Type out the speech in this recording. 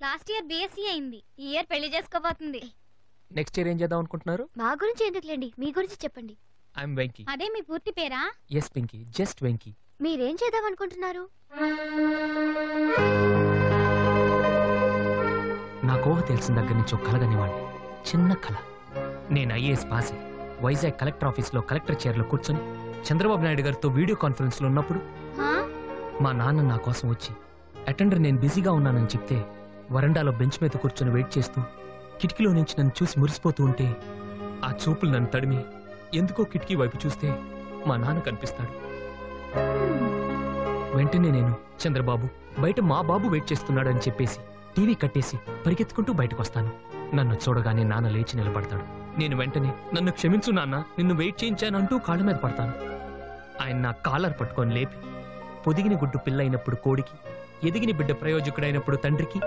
Last year BSc అయింది. ఈ year పెళ్లి చేసుకోబోతుంది. నెక్స్ట్ ఇయర్ ఏం చేద్దాం అనుకుంటున్నారు? మా గురించి ఎందుకులేండి, మీ గురించి చెప్పండి. ఐఎమ్ వెంకీ. అదే మీ పూర్తి పేరా? Yes Venky, just Venky. మీరేం చేద్దాం అనుకుంటున్నారు? నాకు ఊహ తెలిసిన దగ్గర నుంచి ఒక కలగనివ్వండి, చిన్న కళ. నేను ఐఏఎస్ పాస్ అయ్యి వైజాగ్ కలెక్టర్ ఆఫీస్లో కలెక్టర్ చైర్లో కూర్చొని చంద్రబాబు నాయుడు గారితో వీడియో కాన్ఫరెన్స్లో ఉన్నప్పుడు మా నాన్న నా కోసం వచ్చి అటెండర్ నేను బిజీగా ఉన్నానని చెప్తే వరండాలో బెంచ్ మీద కూర్చొని వెయిట్ చేస్తూ కిటికీలో నుంచి నన్ను చూసి మురిసిపోతూ ఉంటే ఆ చూపులు నన్ను తడిమి ఎందుకో కిటికీ వైపు చూస్తే మా నాన్న కనిపిస్తాడు. వెంటనే నేను చంద్రబాబు బయట మా బాబు వెయిట్ చేస్తున్నాడు అని చెప్పేసి టీవీ కట్టేసి పరిగెత్తుకుంటూ బయటకు వస్తాను. నన్ను చూడగానే నాన్న లేచి నిలబడతాడు. నేను వెంటనే నన్ను క్షమించు నాన్న, నిన్ను వెయిట్ చేయించానంటూ కాళ్ళ మీద పడతాను. ఆయన నా కాలర్ పట్టుకొని లేపి పొదిగిన గుడ్డు పిల్ల అయినప్పుడు కోడికి, ఎదిగిన బిడ్డ ప్రయోజకుడైనప్పుడు తండ్రికి